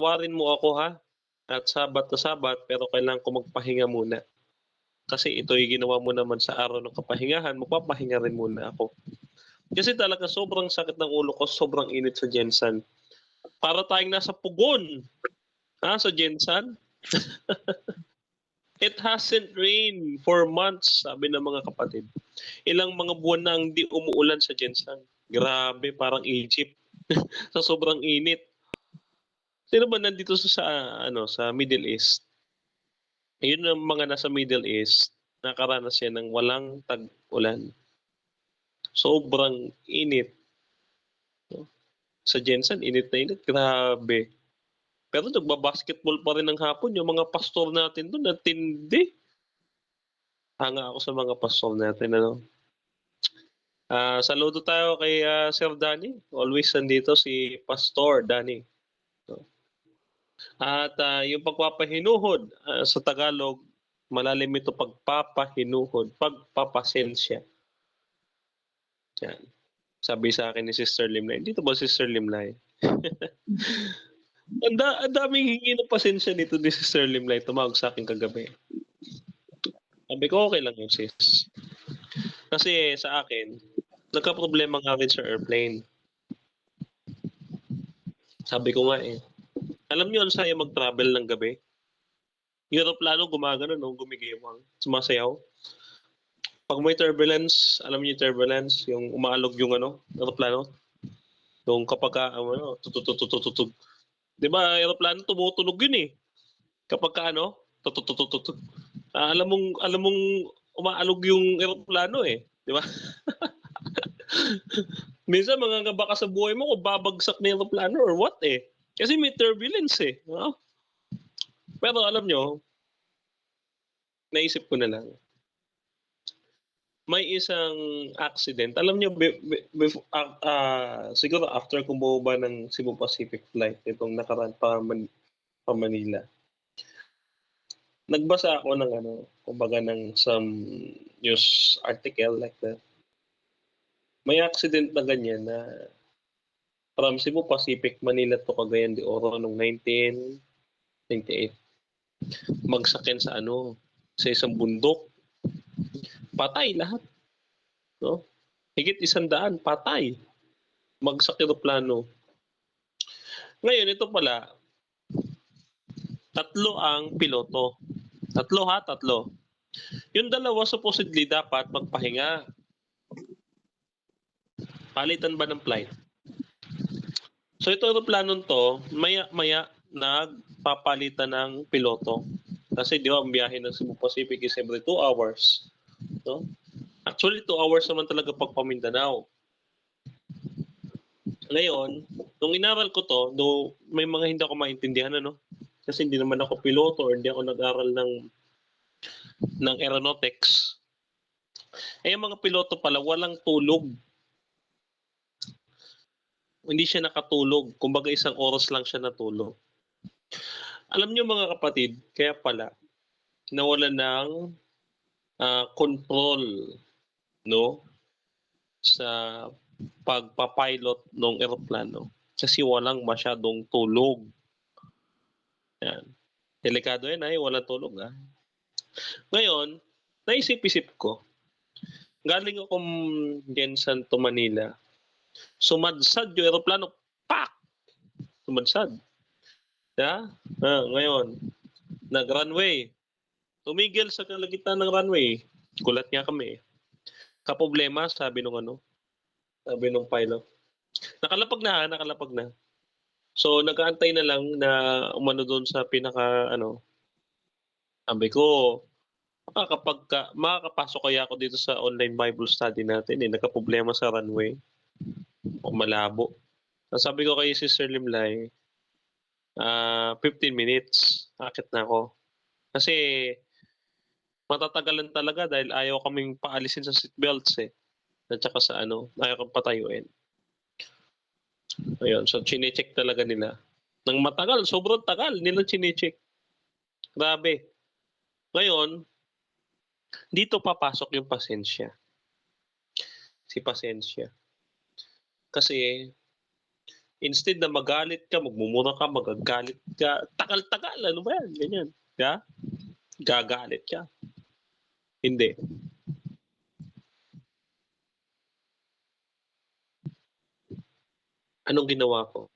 patawarin mo ako ha, at Sabat na Sabat pero kailangan ko magpahinga muna. Kasi ito'y ginawa mo naman sa araw ng kapahingahan, magpapahinga rin muna ako. Kasi talaga sobrang sakit ng ulo ko, sobrang init sa Jensan. Para tayong nasa Pugon, sa Jensan. It hasn't rained for months, sabi ng mga kapatid. Ilang mga buwan na ang di umuulan sa Jensan. Grabe, parang Egypt. Sa sobrang init. Sino ba nandito sa ano sa Middle East? Ayun ang mga nasa Middle East, nakaranas yan ng walang tag-ulan. Sobrang init. No? Sa Jensen, init na init. Grabe. Pero nagba-basketball pa rin ng hapon. Yung mga pastor natin doon, natindi. Hanga ako sa mga pastor natin. Ano? Saludo tayo kay Sir Danny. Always nandito si Pastor Danny. No? At yung pagpapahinuhod sa Tagalog, malalim ito pagpapahinuhod, pagpapasensya. Yan. Sabi sa akin ni Sister Limlay, dito ba Sister Limlay? Ang daming hingi ng pasensya nito ni Sister Limlay, tumawag sa akin kagabi. Sabi ko, okay lang yun sis. Kasi sa akin, nagka-problema nga rin sa airplane. Sabi ko nga alam niyo ang saya mag-travel ng gabi? Yung aeroplano gumagano, no? Gumigewang, sumasayaw. Pag may turbulence, alam niyo yung turbulence, yung umaalog yung aeroplano? Yung kapag tututututututug. Di ba, aeroplano tumutunog yun Kapag tutututututug. Alam mong umaalog yung eroplano di ba? Minsan mangangamba ka sa buhay mo kung babagsak na yung eroplano or what Kasi may turbulence No? Pero alam nyo, naisip ko na lang, may isang accident. Alam nyo, siguro after kung bumaba ng Cebu Pacific flight, itong nakaraan pa Manila, nagbasa ako ng kumbaga ng some news article like that. May accident na ganyan na from Cebu Pacific, Manila to Cagayan de Oro noong 1998. Magsakin sa sa isang bundok. Patay lahat. No? Higit 100, patay. Magsak eroplano. Ngayon, ito pala, 3 ang piloto. 3. Yung 2 supposedly dapat magpahinga. Palitan ba ng flight? So ito eroplanong to, maya-maya nagpapalitan ng piloto. Kasi di ba ang biyahe ng Cebu Pacific is every 2 hours. No? Actually 2 hours naman talaga pag Mindanao. Ngayon, nung inaral ko to, do may mga hindi ako maintindihan kasi hindi naman ako piloto or hindi ako nag-aral ng aeronautics. Yung mga piloto pala walang tulog. Hindi siya nakatulog. Kumbaga 1 oras lang siya natulog. Alam niyo mga kapatid, kaya pala nawalan ng control sa pagpapilot ng eroplano kasi walang masyadong tulog. Yan. Delikado yan walang tulog Ngayon, naisip-isip ko, galing akong Jensen to Manila, sumadsad yung eroplano, pak! Sumadsad. Ngayon, nag-runway. Tumigil sa kalagitnaan ng runway. Gulat nga kami Kaproblema, sabi nung pilot. Nakalapag na. So, nag-aantay na lang na umano doon sa pinaka sabi ko, makakapasok kaya ako dito sa online Bible study natin nagka-problema sa runway. O malabo. Sabi ko kay Sister Limlay, 15 minutes, akit na ako. Kasi matatagalan talaga dahil ayaw kaming paalisin sa seatbelts At saka sa ayaw kong patayuin. Ayun, so chine-check talaga nila. Nang matagal, sobrang tagal nilang chine-check. Grabe. Ngayon, dito papasok yung pasensya. Si pasensya. Kasi Instead na magalit ka, magmumura ka, magagalit ka, tagal-tagal, ano ba yan? Ganyan. Yeah? Gagalit ka. Hindi. Anong ginawa ko?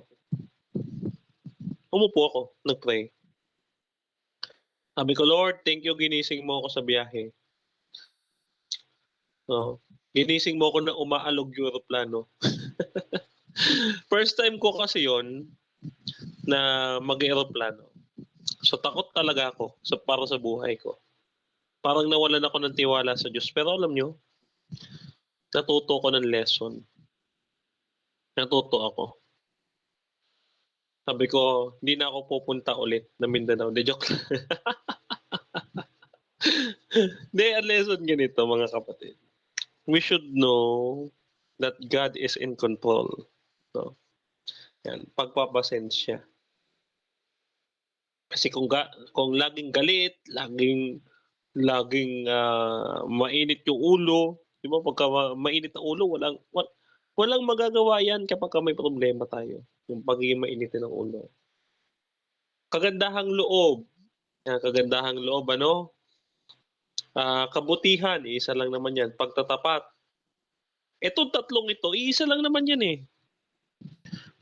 Umupo ako, nag-pray. Sabi ko, Lord, thank you, ginising mo ako sa biyahe. No? Ginising mo ako na umaalog yung aeroplano. First time ko kasi yon na mag-aeroplano. So takot talaga ako para sa buhay ko. Parang nawalan ako ng tiwala sa Diyos. Pero alam nyo, natuto ko ng lesson. Natuto ako. Sabi ko, hindi na ako pupunta ulit na Mindanao. De joke lang. Hindi, ang lesson ganito mga kapatid. We should know that God is in control. No? Yan, pagpapasensya. Kasi kung laging galit, laging mainit yung ulo, di ba? Pagka mainit ang ulo, walang magagawa yan kapag may problema tayo. Yung pagiging mainit ng ulo. Kagandahang loob. Yan, kagandahang loob, ano? Kabutihan, isa lang naman yan. Pagtatapat. Etong tatlong ito, isa lang naman yan eh.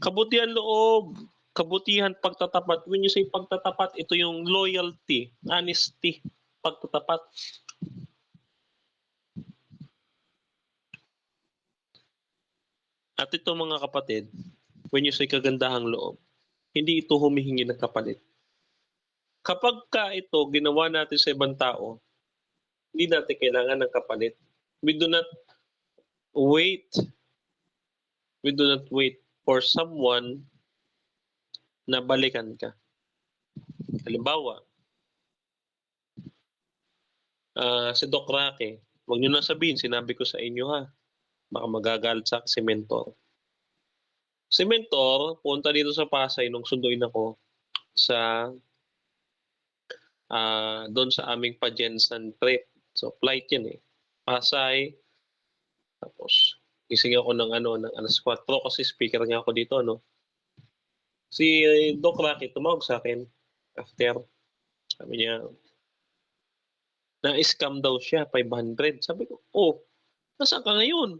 Kabutihan loob, kabutihan pagtatapat. When you say pagtatapat, ito yung loyalty, honesty, pagtatapat. At ito mga kapatid, when you say kagandahang loob, hindi ito humihingi ng kapalit. Kapag ka ito ginawa natin sa ibang tao, hindi natin kailangan ng kapalit. We do not wait. We do not wait for someone na balikan ka. Halimbawa, si Doc Roque, huwag nyo na sabihin, sinabi ko sa inyo ha. Baka magagalit sa si Mentor. Si Mentor, punta dito sa Pasay nung sunduin ako sa doon sa aming Pajensan trip. So flight yun eh. Pasay, tapos gising ako ng alas 4 kasi speaker nga ako dito, no. Si Doc Rocky tumawag sa akin after. Sabi niya, na-scam daw siya, 500. Sabi ko, oh, nasaan ka ngayon?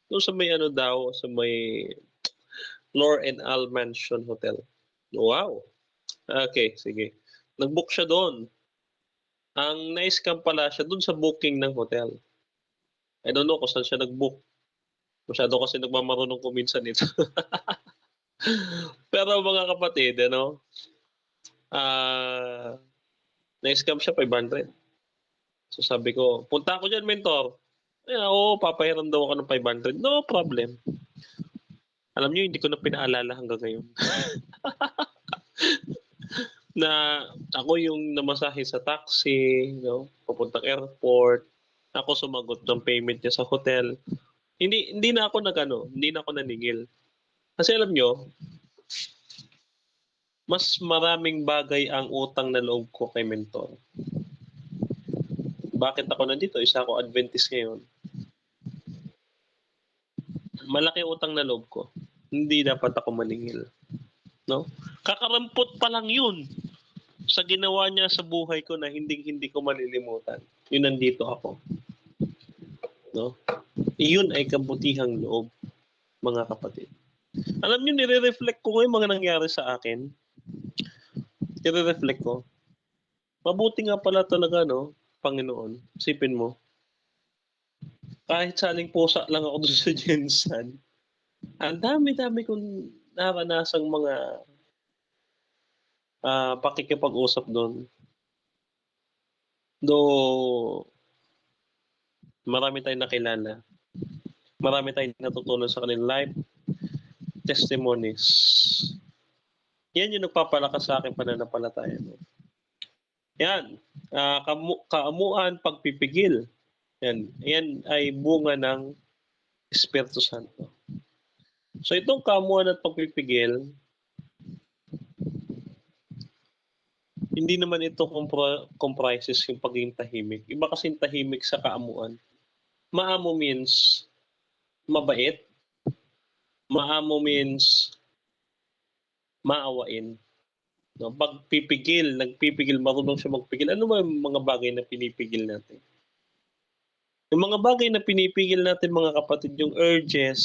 Doon sa may daw, sa may Lore and Al Mansion Hotel. Wow. Okay, sige. Nag-book siya doon. Ang na-scam pala siya doon sa booking ng hotel. I don't know kung saan siya nag-book. Masyado kasi nagmamarunong kuminsan ito. Pero mga kapatid, na-scam siya 500. So sabi ko, punta ako dyan, Mentor. Oo, papahiram daw ako ng 500. No problem. Alam niyo, hindi ko na pinaalala hanggang ngayon. Na ako yung namasahe sa taxi, papuntang airport. Ako sumagot ng payment niya sa hotel. Hindi na ako hindi na ako naningil. Kasi alam niyo, mas maraming bagay ang utang na loob ko kay Mentor. Bakit ako nandito? Isa ako Adventist ngayon. Malaki utang na loob ko. Hindi dapat ako maningil. No? Kakarampot pa lang yun sa ginawa niya sa buhay ko na hindi ko malilimutan. Yun nandito ako. No? Iyon ay kabutihang loob, mga kapatid. Alam niyo, nire-reflect ko ngayon mga nangyari sa akin. Nire-reflect ko. Mabuti nga pala talaga, no, Panginoon. Sipin mo. Kahit saling pusa lang ako doon sa Jensan, ang dami-dami kong naranasang mga pakikipag-usap doon. Though marami tayong nakilala. Marami tayong natutunan sa kanilang life testimonies. Yan yung nagpapalakas sa akin pananampalataya. No? Yan. Kaamuan, pagpipigil. Yan ay bunga ng Espiritu Santo. So itong kaamuan at pagpipigil, hindi naman ito comprises yung pagiging tahimik. Iba kasing tahimik sa kaamuan. Maamo means mabait. Maamo means maawain. No? Pagpipigil, nagpipigil, marunong siya magpigil. Ano ba yung mga bagay na pinipigil natin? Yung mga bagay na pinipigil natin mga kapatid, yung urges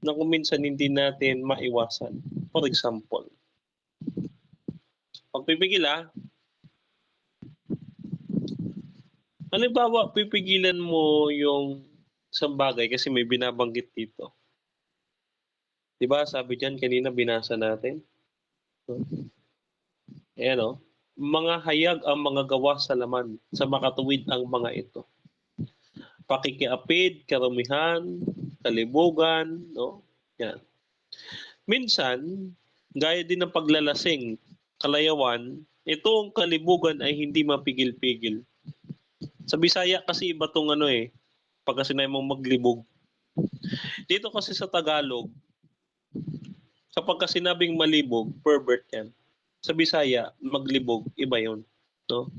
na kung minsan hindi natin maiwasan. For example, pagpipigil halimbawa, pipigilan mo yung isang bagay kasi may binabanggit dito. Di ba sabi diyan kanina binasa natin? Ayan o. Mga hayag ang mga gawa sa laman, sa makatuwid ang mga ito. Pakikiapid, karamihan, kalibugan, no? Yan. Minsan, gaya din ng paglalasing, kalayawan, itong kalibugan ay hindi mapigil-pigil. Sa Bisaya kasi iba tong pagka sinabi mong maglibog. Dito kasi sa Tagalog, kapag ka sinabing malibog, pervert yan. Sa Bisaya, maglibog, iba yun. No?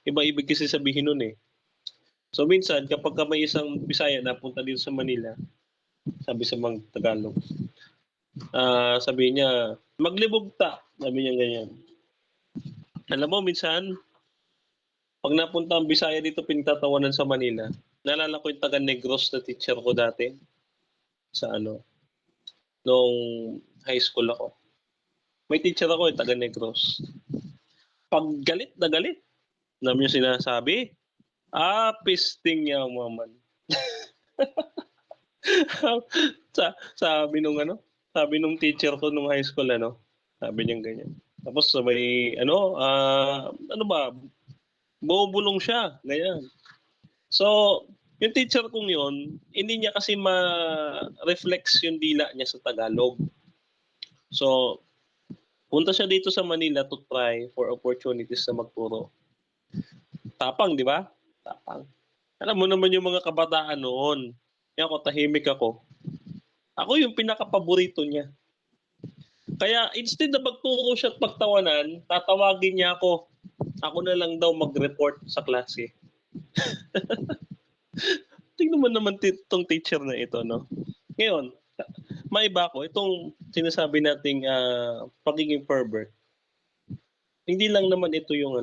Iba ibig kasi sabihin nun eh. So minsan, kapag ka may isang Bisaya na punta dito sa Manila, sabi sa mga Tagalog, sabi niya, maglibog ta. Sabi niya ganyan. Alam mo, minsan, pag napunta ang Bisaya dito, pinagtatawanan sa Manila, naalala ko yung taga-Negros na teacher ko dati sa nung high school ako. May teacher ako yung taga-Negros. Pag galit na galit, namin yung sinasabi, pisting niya maman. sabi nung teacher ko nung high school, sabi niya ganyan. Tapos may, ano ba, bumubulong siya, ganyan. So, yung teacher kong yun, hindi niya kasi ma-reflex yung dila niya sa Tagalog. So, punta siya dito sa Manila to try for opportunities na magturo. Tapang, di ba? Tapang. Alam mo naman yung mga kabataan noon. Yan ako, tahimik ako. Ako yung pinaka-paborito niya. Kaya instead na magturo siya at pagtawanan, tatawagin niya ako. Ako na lang daw mag-report sa klase. Tingnan mo naman itong teacher na ito, no? Ngayon, maiba ko, itong sinasabi nating pagiging pervert. Hindi lang naman ito yung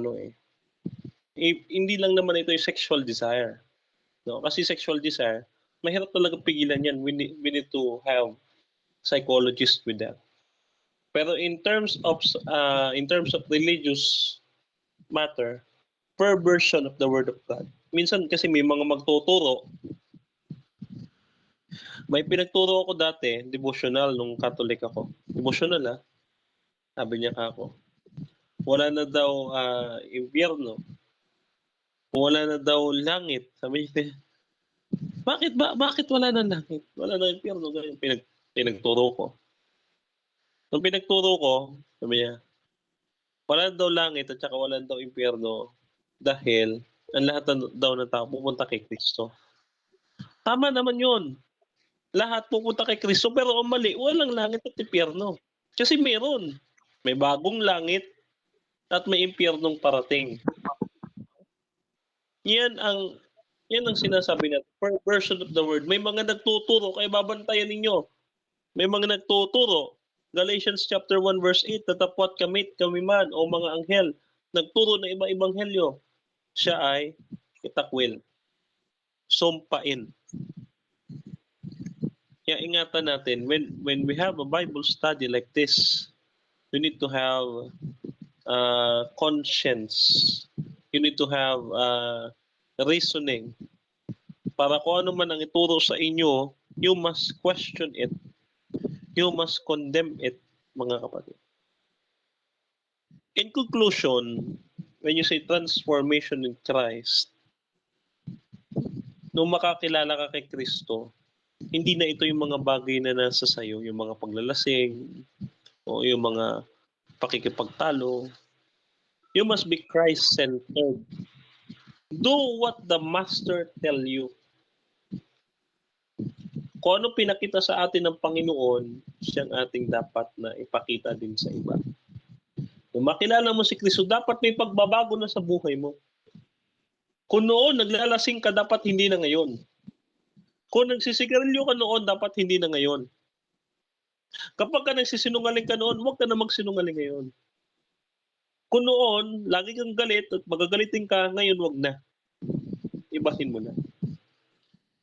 hindi lang naman ito yung sexual desire. No? Kasi sexual desire, mahirap talaga pigilan yan. We need to have psychologists with that. Pero in terms of religious matter, perversion of the word of God. Minsan kasi may mga magtuturo. May pinagturo ako dati, devotional nung Catholic ako. Devotional Sabi niya ako. Wala na daw impyerno. Wala na daw langit. Sabi niya, bakit wala na langit? Wala na impyerno. Pinagturo ko. Nung pinagturo ko, sabi niya, wala daw langit at saka wala daw impyerno dahil ang lahat daw ng tao pupunta kay Kristo. Tama naman yun. Lahat pupunta kay Kristo pero ang mali, walang langit at impyerno. Kasi meron. May bagong langit at may impyernong parating. Yan ang sinasabi natin, perversion of the word. May mga nagtuturo, kaya babantayan ninyo. May mga nagtuturo. Galatians chapter 1 verse 8, tatapwat kami man o mga anghel. Nagturo ng iba-ibang helyo. Siya ay itakwil. Sumpain. Kaya ingatan natin, when we have a Bible study like this, we need to have conscience. You need to have reasoning. Para kung ano man ang ituro sa inyo, you must question it. You must condemn it, mga kapatid. In conclusion, when you say transformation in Christ, nung makakilala ka kay Kristo, hindi na ito yung mga bagay na nasa sayo, yung mga paglalasing, o yung mga pakikipagtalo. You must be Christ-centered. Do what the Master tell you. Kung ano pinakita sa atin ng Panginoon, siyang ating dapat na ipakita din sa iba. Kung makilala mo si Kristo, dapat may pagbabago na sa buhay mo. Kung noon naglalasing ka, dapat hindi na ngayon. Kung nagsisigarilyo ka noon, dapat hindi na ngayon. Kapagka nagsisinungaling ka noon, huwag ka na magsinungaling ngayon. Kung noon, lagi kang galit at magagalitin ka, ngayon wag na. Ibahin mo na.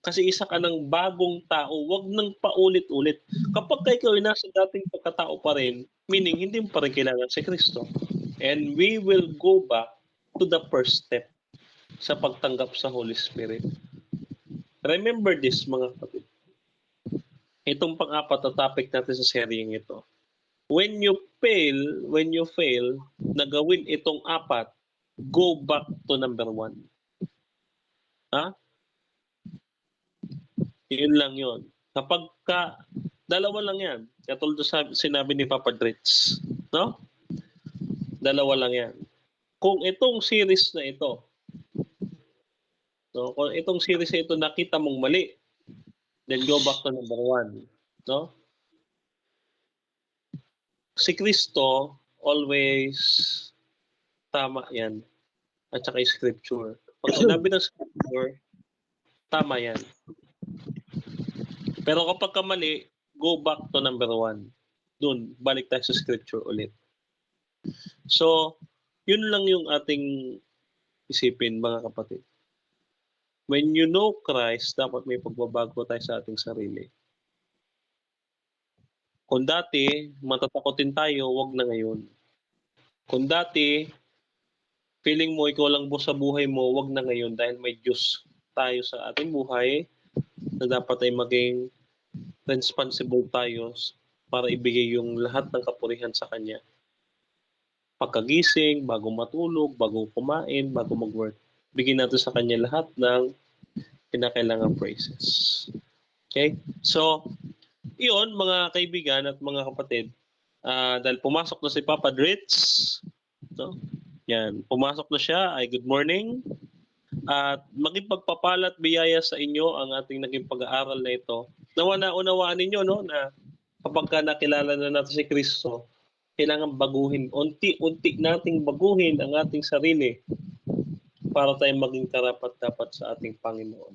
Kasi isa ka ng bagong tao, wag nang paulit-ulit. Kapagka ikaw ay nasa dating pagkatao pa rin, meaning hindi mo pa rin kailangan si Kristo. And we will go back to the first step sa pagtanggap sa Holy Spirit. Remember this, mga kapatid. Itong pang-apat na topic natin sa seryeng ito. When you fail na gawin itong apat, go back to number 1. Ha? Yun lang yun. Kapag dalawa lang yan. Katulad sa sinabi ni Papa Dritz. No? Dalawa lang yan. Kung itong series na ito, no? Kung itong series na ito nakita mong mali, then go back to number 1. No? Si Kristo, always tama yan. At saka yung scripture. Pag sinabi ng scripture, tama yan. Pero kapag mali, go back to number 1. Doon, balik tayo sa scripture ulit. So, yun lang yung ating isipin, mga kapatid. When you know Christ, dapat may pagbabago tayo sa ating sarili. Kung dati, matatakotin tayo, wag na ngayon. Kung dati, feeling mo ikaw lang sa buhay mo, wag na ngayon dahil may Diyos tayo sa ating buhay na dapat ay maging responsible tayo para ibigay yung lahat ng kapurihan sa Kanya. Pagkagising, bago matulog, bago kumain, bago mag-work, bigyan natin sa Kanya lahat ng kinakailangang praises. Okay? So, iyon mga kaibigan at mga kapatid, dahil pumasok na si Papa Dritz, no? Yan, pumasok na siya, ay good morning. At maging pagpapalat biyaya sa inyo ang ating naging pag-aaral na ito. Nawa na unawaan ninyo, no, na kapag nakilala na natin si Kristo, kailangan baguhin, unti-unti nating baguhin ang ating sarili para tayong maging karapat-dapat sa ating Panginoon.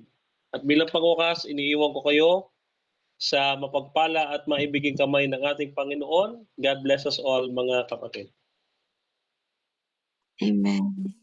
At bilang pangwakas, iniiwan ko kayo sa mapagpala at maibiging kamay ng ating Panginoon. God bless us all, mga kapatid. Amen.